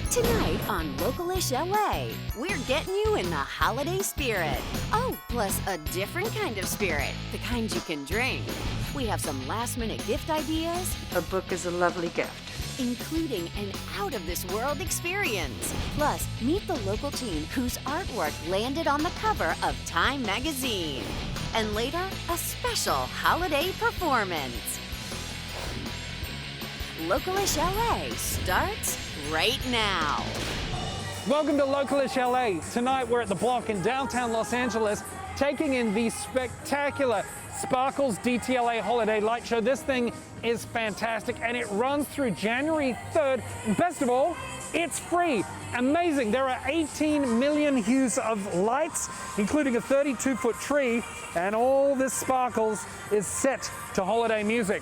Tonight on Localish LA, we're getting you in the holiday spirit. Oh, plus a different kind of spirit, the kind you can drink. We have some last-minute gift ideas. A book is a lovely gift, Including an out-of-this-world experience. Plus, meet the local team whose artwork landed on the cover of Time magazine. And later, a special holiday performance. Localish LA starts right now. Welcome to Localish LA. Tonight we're at the BLOC in downtown Los Angeles, taking in the spectacular Sparkles DTLA Holiday Light Show. This thing is fantastic and it runs through January 3rd. And best of all, it's free. Amazing. There are 18 million hues of lights, including a 32-foot tree, and all this sparkles is set to holiday music.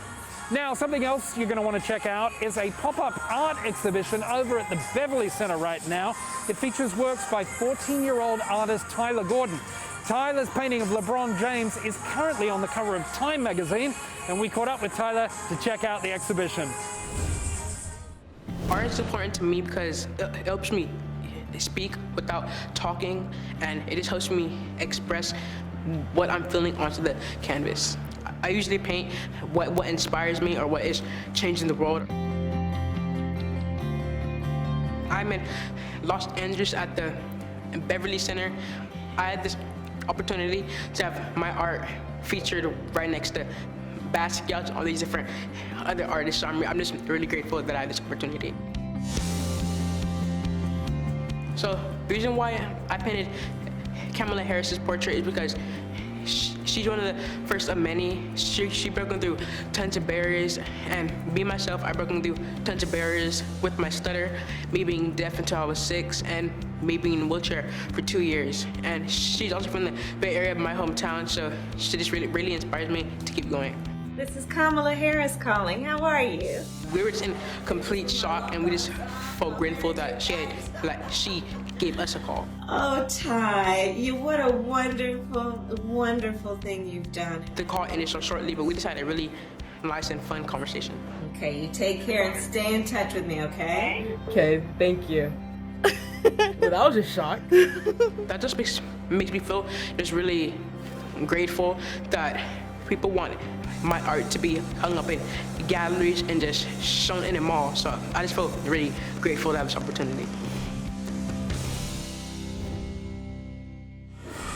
Now, something else you're going to want to check out is a pop-up art exhibition over at the Beverly Center right now. It features works by 14-year-old artist Tyler Gordon. Tyler's painting of LeBron James is currently on the cover of Time magazine, and we caught up with Tyler to check out the exhibition. Art is important to me because it helps me speak without talking, and it just helps me express what I'm feeling onto the canvas. I usually paint what inspires me or what is changing the world. I'm in Los Angeles at the Beverly Center. I had this opportunity to have my art featured right next to Basquiat and all these different other artists. So I'm just really grateful that I had this opportunity. So the reason why I painted Kamala Harris's portrait is because she's one of the first of many. She broken through tons of barriers, and me myself, I broken through tons of barriers with my stutter, me being deaf until I was 6, and me being in a wheelchair for 2 years. And she's also from the Bay Area of my hometown, so she just really inspires me to keep going. This is Kamala Harris calling. How are you? We were just in complete shock, and we just felt grateful that she gave us a call. Oh, Ty, what a wonderful, wonderful thing you've done. The call ended so shortly, but we just had a really nice and fun conversation. Okay, you take care and stay in touch with me, okay? Okay, thank you. Well, that was a shock. That just makes me feel just really grateful that people want my art to be hung up in galleries and just shown in a mall. So I just feel really grateful to have this opportunity.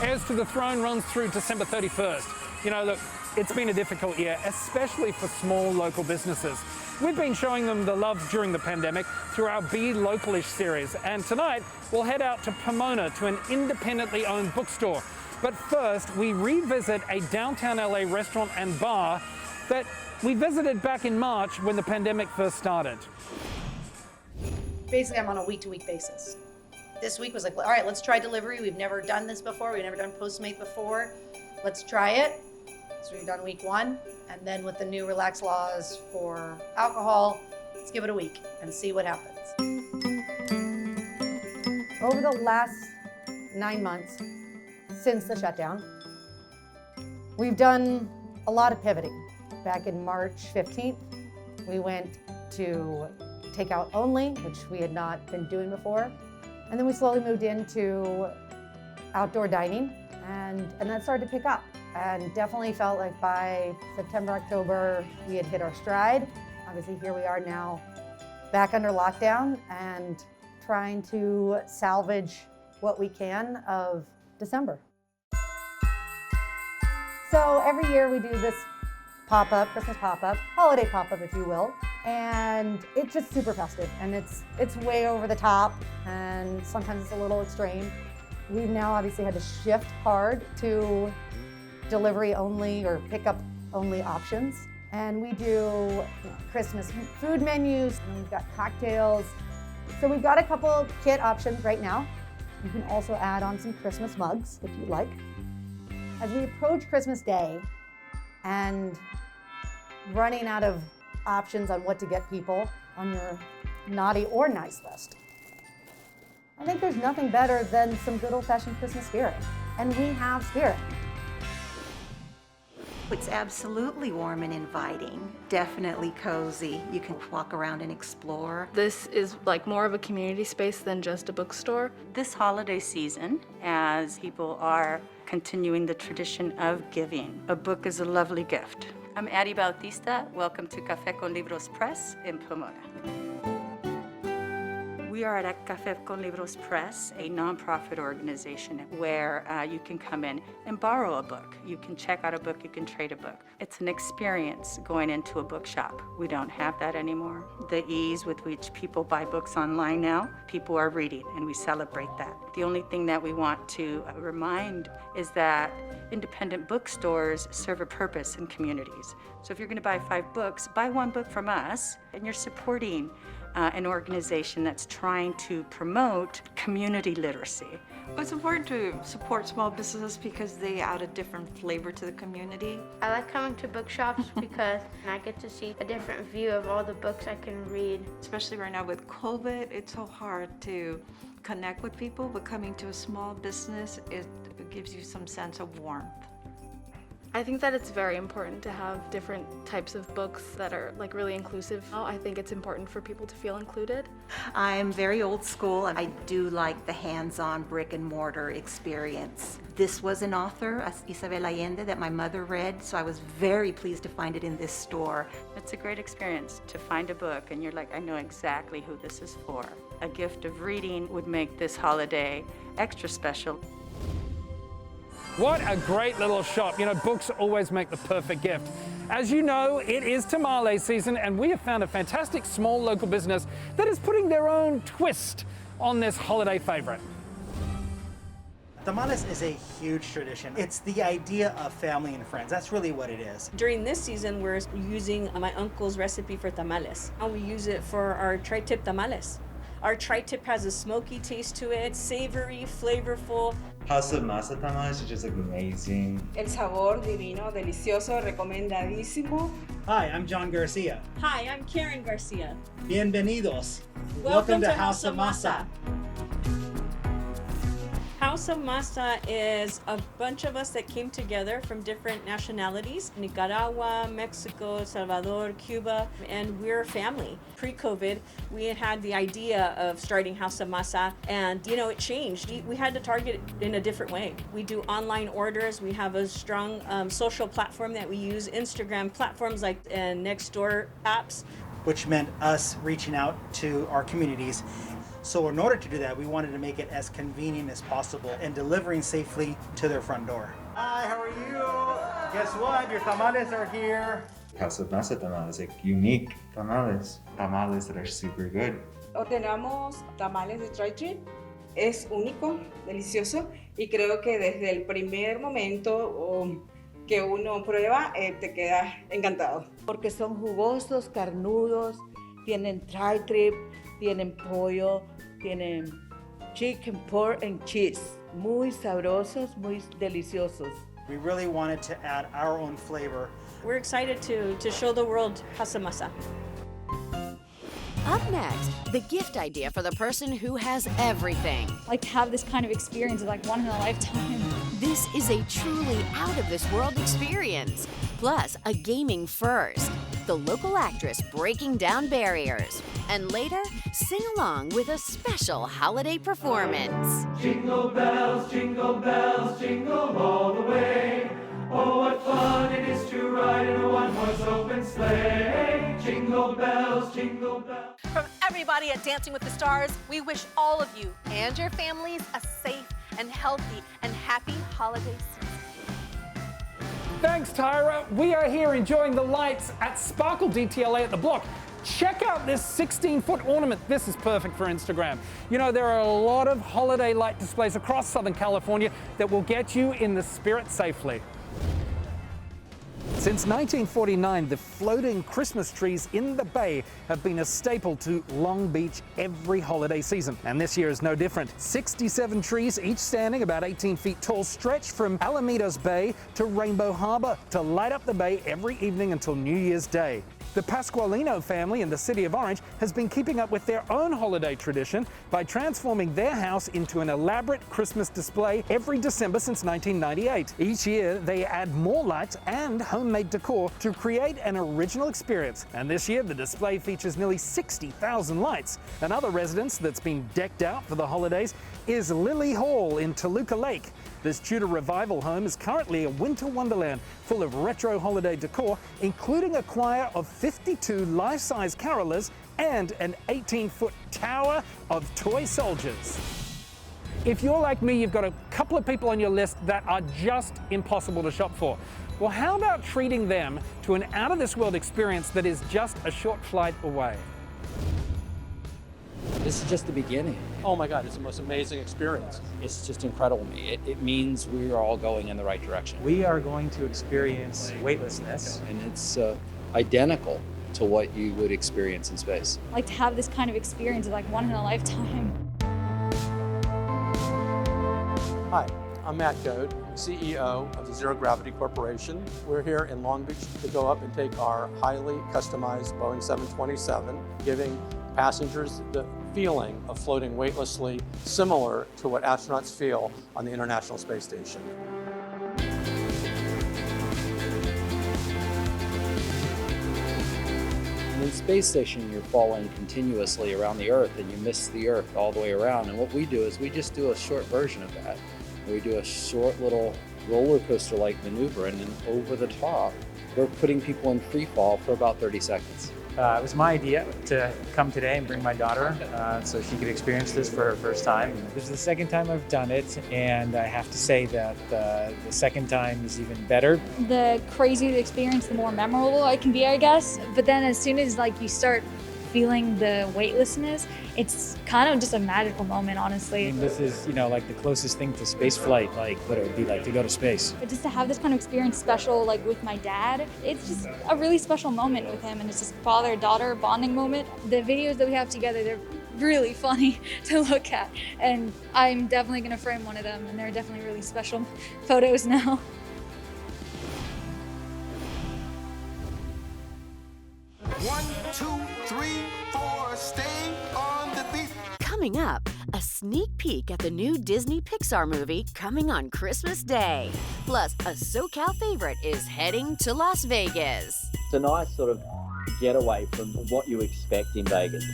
Heirs to the Throne runs through December 31st. You know, look, it's been a difficult year, especially for small local businesses. We've been showing them the love during the pandemic through our Be Localish series, and tonight we'll head out to Pomona to an independently owned bookstore. But first, we revisit a downtown LA restaurant and bar that we visited back in March when the pandemic first started. Basically, I'm on a week-to-week basis. This week was like, all right, let's try delivery. We've never done this before. We've never done Postmate before. Let's try it. So we've done week 1. And then with the new relaxed laws for alcohol, let's give it a week and see what happens. Over the last 9 months since the shutdown, we've done a lot of pivoting. Back in March 15th, we went to takeout only, which we had not been doing before. And then we slowly moved into outdoor dining, and that started to pick up. And definitely felt like by September, October, we had hit our stride. Obviously, here we are now back under lockdown and trying to salvage what we can of December. So every year we do this pop-up, Christmas pop-up, holiday pop-up, if you will. And it's just super festive, and it's way over the top, and sometimes it's a little extreme. We've now obviously had to shift hard to delivery only or pickup only options. And we do Christmas food menus, and we've got cocktails. So we've got a couple kit options right now. You can also add on some Christmas mugs if you'd like. As we approach Christmas Day and running out of options on what to get people on your naughty or nice list, I think there's nothing better than some good old-fashioned Christmas spirit. And we have spirit. It's absolutely warm and inviting, definitely cozy. You can walk around and explore. This is like more of a community space than just a bookstore. This holiday season, as people are continuing the tradition of giving, a book is a lovely gift. I'm Addie Bautista. Welcome to Café con Libros Press in Pomona. We are at Café con Libros Press, a nonprofit organization where you can come in and borrow a book. You can check out a book, you can trade a book. It's an experience going into a bookshop. We don't have that anymore. The ease with which people buy books online now, people are reading, and we celebrate that. The only thing that we want to remind is that independent bookstores serve a purpose in communities. So if you're going to buy 5 books, buy 1 book from us, and you're supporting an organization that's trying to promote community literacy. It's important to support small businesses because they add a different flavor to the community. I like coming to bookshops because I get to see a different view of all the books I can read. Especially right now with COVID, it's so hard to connect with people, but coming to a small business, it gives you some sense of warmth. I think that it's very important to have different types of books that are like really inclusive. I think it's important for people to feel included. I'm very old school, and I do like the hands-on brick and mortar experience. This was an author, Isabel Allende, that my mother read, so I was very pleased to find it in this store. It's a great experience to find a book and you're like, I know exactly who this is for. A gift of reading would make this holiday extra special. What a great little shop. You know, books always make the perfect gift. As you know, it is tamales season, and we have found a fantastic small local business that is putting their own twist on this holiday favorite. Tamales is a huge tradition. It's the idea of family and friends. That's really what it is. During this season, we're using my uncle's recipe for tamales, and we use it for our tri-tip tamales. Our tri-tip has a smoky taste to it, savory, flavorful. House of Masa tamales are just amazing. El sabor divino, delicioso, recomendadísimo. Hi, I'm John Garcia. Hi, I'm Karen Garcia. Bienvenidos. Welcome to House of Masa. House of Masa is a bunch of us that came together from different nationalities, Nicaragua, Mexico, El Salvador, Cuba, and we're a family. Pre-COVID, we had the idea of starting House of Masa, and you know, it changed. We had to target it in a different way. We do online orders. We have a strong social platform that we use, Instagram platforms like Nextdoor apps. Which meant us reaching out to our communities. So in order to do that, we wanted to make it as convenient as possible and delivering safely to their front door. Hi, how are you? Guess what? Your tamales are here. House of Masa tamales, like unique tamales. Tamales that are super good. Ordenamos tamales de tri-tip. Es único, delicioso, y creo que desde el primer momento que uno prueba, te queda encantado. Porque son jugosos, carnudos, tienen tri-tip, tienen pollo, tienen chicken, pork and cheese. Muy sabrosos, muy deliciosos. We really wanted to add our own flavor. We're excited to show the world House of Masa. Up next, the gift idea for the person who has everything. Like to have this kind of experience is like one in a lifetime. This is a truly out-of-this-world experience. Plus, a gaming first. The local actress breaking down barriers. And later, sing along with a special holiday performance. Jingle bells, jingle all the way. Oh, what fun it is to ride in a one-horse open sleigh. Jingle bells, jingle bells. From everybody at Dancing with the Stars, we wish all of you and your families a safe and healthy and happy holiday season. Thanks, Tyra. We are here enjoying the lights at Sparkle DTLA at the Block. Check out this 16-foot ornament. This is perfect for Instagram. You know, there are a lot of holiday light displays across Southern California that will get you in the spirit safely. Since 1949, the floating Christmas trees in the Bay have been a staple to Long Beach every holiday season, and this year is no different. 67 trees, each standing about 18 feet tall, stretch from Alamitos Bay to Rainbow Harbor to light up the bay every evening until New Year's Day. The Pasqualino family in the city of Orange has been keeping up with their own holiday tradition by transforming their house into an elaborate Christmas display every December since 1998. Each year, they add more lights and homemade decor to create an original experience. And this year, the display features nearly 60,000 lights. Another residence that's been decked out for the holidays is Lily Hall in Toluca Lake. This Tudor revival home is currently a winter wonderland full of retro holiday decor, including a choir of 52 life-size carolers and an 18-foot tower of toy soldiers. If you're like me, you've got a couple of people on your list that are just impossible to shop for. Well, how about treating them to an out-of-this-world experience that is just a short flight away? This is just the beginning. Oh my God, it's the most amazing experience. It's just incredible to me. It means we're all going in the right direction. We are going to experience weightlessness. And it's identical to what you would experience in space. Like to have this kind of experience is like one in a lifetime. Hi, I'm Matt Goad, CEO of the Zero Gravity Corporation. We're here in Long Beach to go up and take our highly customized Boeing 727, giving passengers the feeling of floating weightlessly, similar to what astronauts feel on the International Space Station. In the space station, you're falling continuously around the Earth and you miss the Earth all the way around. And what we do is we just do a short version of that. We do a short little roller coaster-like maneuver, and then over the top, we're putting people in free fall for about 30 seconds. It was my idea to come today and bring my daughter so she could experience this for her first time. This is the second time I've done it, and I have to say that the second time is even better. The crazier the experience, the more memorable it can be, I guess. But then as soon as you start feeling the weightlessness, it's kind of just a magical moment, honestly. I mean, this is, like the closest thing to space flight, like what it would be like to go to space. But just to have this kind of experience special, with my dad, it's just a really special moment with him, and it's just father-daughter bonding moment. The videos that we have together, they're really funny to look at, and I'm definitely gonna frame one of them, and they're definitely really special photos now. One, two, three, four, stay on the beat. Coming up, a sneak peek at the new Disney Pixar movie coming on Christmas Day. Plus, a SoCal favorite is heading to Las Vegas. It's a nice sort of getaway from what you expect in Vegas.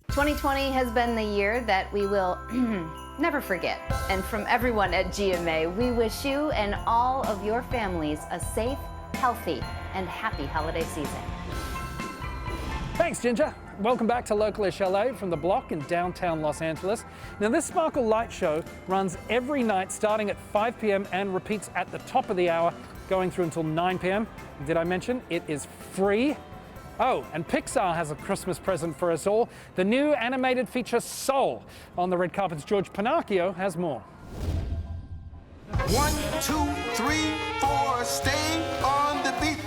"2020 has been the year that we will never forget. And from everyone at GMA, we wish you and all of your families a safe, healthy, and happy holiday season. Thanks, Ginger. Welcome back to Localish LA from the BLOC in downtown Los Angeles. Now, this Sparkle Light Show runs every night starting at 5 p.m. and repeats at the top of the hour, going through until 9 p.m. Did I mention it is free? Oh, and Pixar has a Christmas present for us all. The new animated feature Soul. On the red carpet's George Pinocchio has more. One, two, three, four, stay on the beat.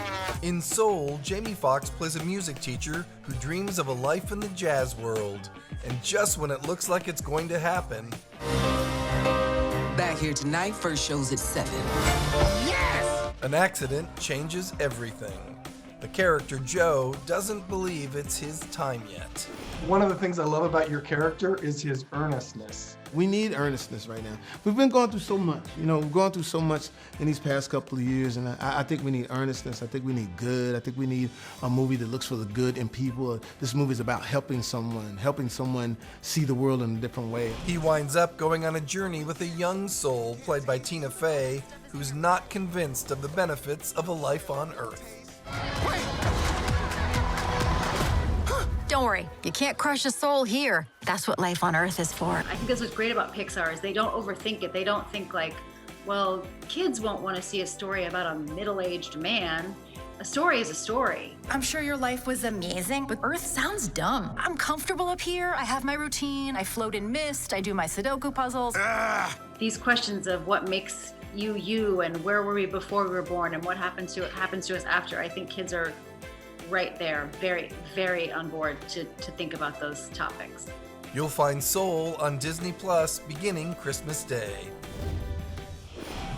In Soul, Jamie Foxx plays a music teacher who dreams of a life in the jazz world. And just when it looks like it's going to happen... Back here tonight, first show's at 7. Yes! An accident changes everything. The character Joe doesn't believe it's his time yet. One of the things I love about your character is his earnestness. We need earnestness right now. We've been going through so much, we've gone through so much in these past couple of years, and I think we need earnestness. I think we need good. I think we need a movie that looks for the good in people. This movie is about helping someone see the world in a different way. He winds up going on a journey with a young soul played by Tina Fey, who's not convinced of the benefits of a life on Earth. Don't worry, you can't crush a soul here. That's what life on Earth is for. I think that's what's great about Pixar is they don't overthink it. They don't think well, kids won't want to see a story about a middle-aged man. A story is a story. I'm sure your life was amazing, but Earth sounds dumb. I'm comfortable up here. I have my routine. I float in mist. I do my Sudoku puzzles. These questions of what makes you and where were we before we were born and what happens to us after, I think kids are right there, very, very on board to think about those topics. You'll find Soul on Disney Plus beginning Christmas Day.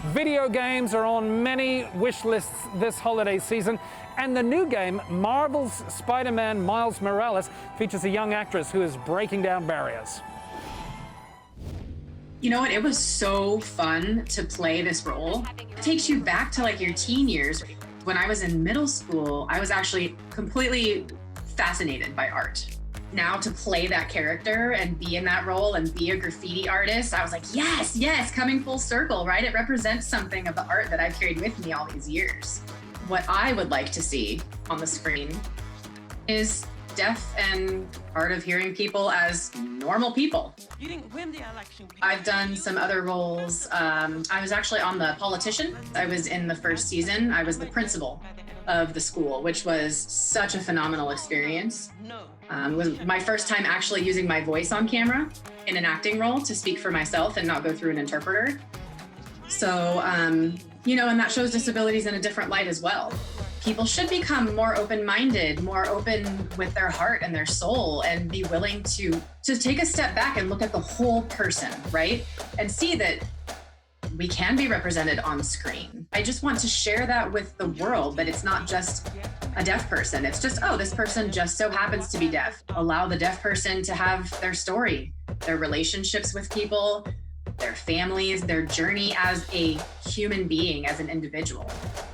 Video games are on many wish lists this holiday season, and the new game, Marvel's Spider-Man Miles Morales, features a young actress who is breaking down barriers. You know what? It was so fun to play this role. It takes you back to like your teen years. When I was in middle school, I was actually completely fascinated by art. Now to play that character and be in that role and be a graffiti artist, I was like, yes, yes, coming full circle, right? It represents something of the art that I've carried with me all these years. What I would like to see on the screen is deaf and hard of hearing people as normal people. You didn't win the election. I've done some other roles. I was actually on The Politician. I was in the first season. I was the principal of the school, which was such a phenomenal experience. It was my first time actually using my voice on camera in an acting role to speak for myself and not go through an interpreter. So, you know, and that shows disabilities in a different light as well. People should become more open-minded, more open with their heart and their soul, and be willing to take a step back and look at the whole person, right? And see that we can be represented on screen. I just want to share that with the world, that it's not just a deaf person. It's just, oh, this person just so happens to be deaf. Allow the deaf person to have their story, their relationships with people, their families, their journey as a human being, as an individual,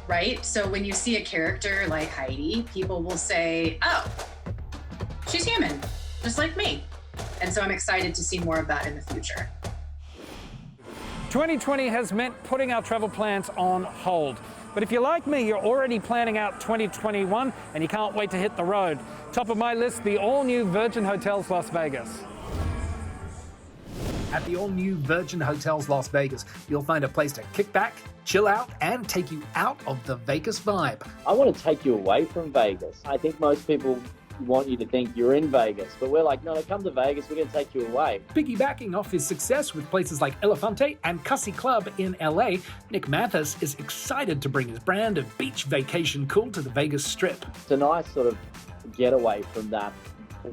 right? So when you see a character like Heidi, people will say, oh, she's human, just like me. And so I'm excited to see more of that in the future. 2020 has meant putting our travel plans on hold. But if you're like me, you're already planning out 2021 and you can't wait to hit the road. Top of my list, the all-new Virgin Hotels Las Vegas. At the all-new Virgin Hotels Las Vegas, you'll find a place to kick back, chill out, and take you out of the Vegas vibe. I want to take you away from Vegas. I think most people want you to think you're in Vegas, but we're like, no, come to Vegas, we're going to take you away. Piggybacking off his success with places like Elefante and Cussie Club in LA, Nick Mathis is excited to bring his brand of beach vacation cool to the Vegas Strip. It's a nice sort of getaway from that,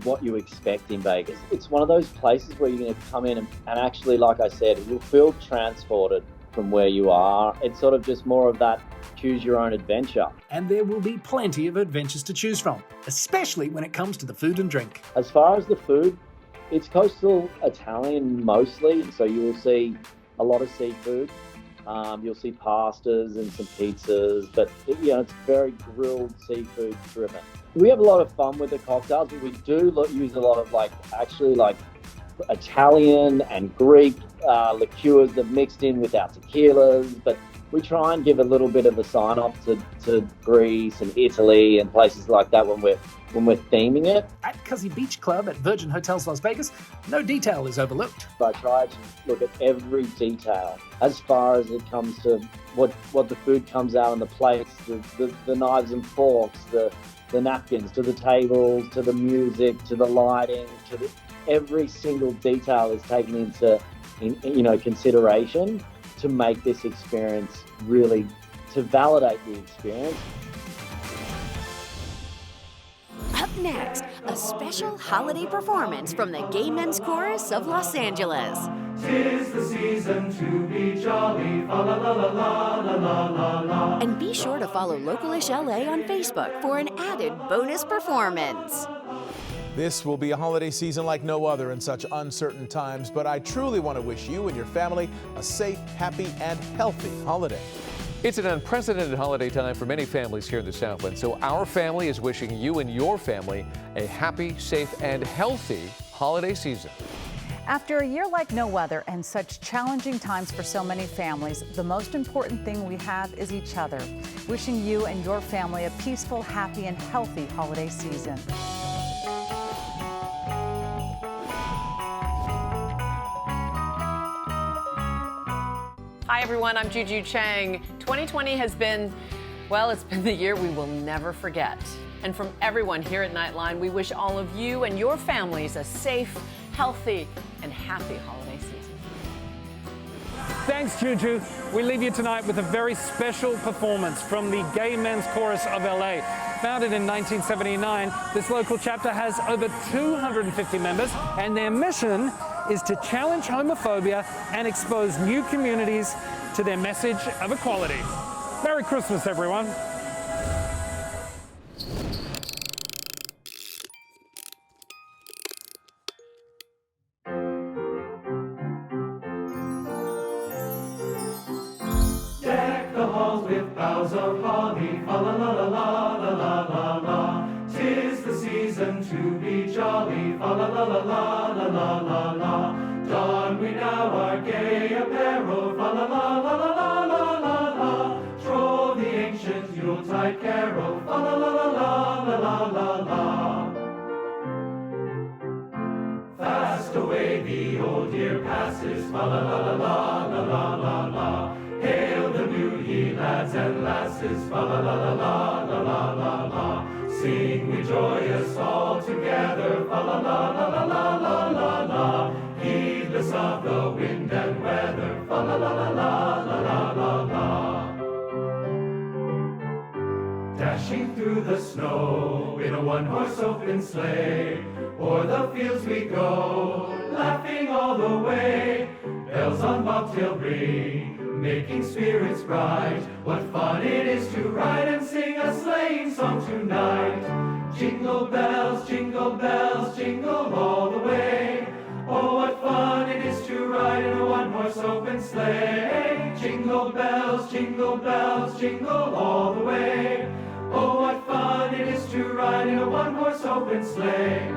what you expect in Vegas. It's one of those places where you're going to come in and actually, like I said, you'll feel transported from where you are. It's sort of just more of that choose your own adventure. And there will be plenty of adventures to choose from, especially when it comes to the food and drink. As far as the food, it's coastal Italian mostly, so you will see a lot of seafood. You'll see pastas and some pizzas, but it's very grilled seafood driven. We have a lot of fun with the cocktails, but we do use a lot of actually Italian and Greek liqueurs that mixed in with our tequilas, but we try and give a little bit of a sign-off to Greece and Italy and places like that when we're theming it. At Cussie Beach Club at Virgin Hotels Las Vegas, no detail is overlooked. I try to look at every detail as far as it comes to what the food comes out on the plates, the knives and forks, the napkins, to the tables, to the music, to the lighting, every single detail is taken into consideration to make this experience really, to validate the experience. Up next, a special holiday performance from the Gay Men's Chorus of Los Angeles. 'Tis the season to be jolly, fa la la la la la la la la. And be sure to follow Localish LA on Facebook for an added bonus performance. This will be a holiday season like no other in such uncertain times, but I truly want to wish you and your family a safe, happy, and healthy holiday. It's an unprecedented holiday time for many families here in the Southland, so our family is wishing you and your family a happy, safe, and healthy holiday season. After a year like no other and such challenging times for so many families, the most important thing we have is each other. Wishing you and your family a peaceful, happy, and healthy holiday season. Hi everyone, I'm Juju Chang. 2020 has been, well, it's been the year we will never forget. And from everyone here at Nightline, we wish all of you and your families a safe, healthy, and happy holiday season. Thanks, Juju. We leave you tonight with a very special performance from the Gay Men's Chorus of LA. Founded in 1979, this local chapter has over 250 members, and their mission is to challenge homophobia and expose new communities to their message of equality. Merry Christmas, everyone. Deck the halls with boughs of holly, fa la la la la la la la la. 'Tis the season to be jolly, fa la la la la la la la la. Don we now our gay apparel, fa la la la la la la la la. Troll the ancient Yuletide carol, fa la la la la la la la la. Fast away the old year passes, fa la la la la la la la la. Hail the new ye lads and lasses, fa la la la la la la la la. Sing we joyous all together, fa la la la la la la la la. Heedless of the wind and weather, fa la la la la la la la la. Dashing through the snow in a one-horse open sleigh, o'er the fields we go, laughing all the way. Bells on bobtail ring, making spirits bright. What fun it is to ride and sing a sleighing song tonight. Jingle bells, jingle all the way. Oh, what fun it is to ride in a one-horse open sleigh. Jingle bells, jingle all the way. Oh, what fun it is to ride in a one-horse open sleigh.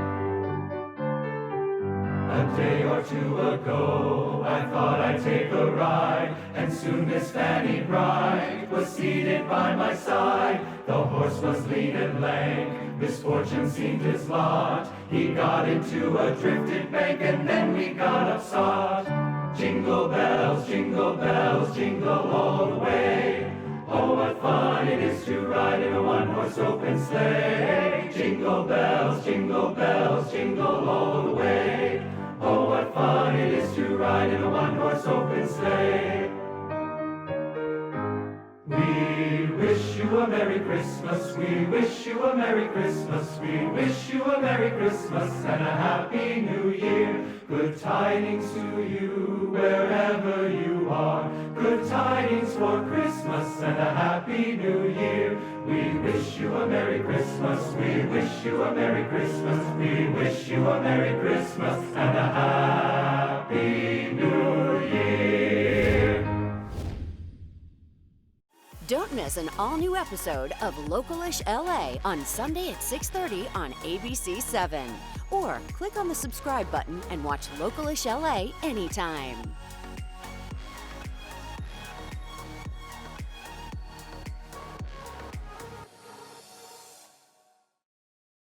A day or two ago, I thought I'd take a ride, and soon Miss Fanny Bright was seated by my side. The horse was lean and lank, misfortune seemed his lot. He got into a drifted bank, and then we got upsot. Jingle bells, jingle all the way. Oh, what fun it is to ride in a one-horse open sleigh. Jingle bells, jingle all the way. Oh, what fun it is to ride in a one-horse open sleigh. We wish you a Merry Christmas, we wish you a Merry Christmas, we wish you a Merry Christmas and a Happy New Year. Good tidings to you wherever you are, good tidings for Christmas and a Happy New Year. We wish you a Merry Christmas, we wish you a Merry Christmas, we wish you a Merry Christmas and a Happy New Year. Don't miss an all-new episode of Localish LA on Sunday at 6:30 on ABC7. Or click on the subscribe button and watch Localish LA anytime.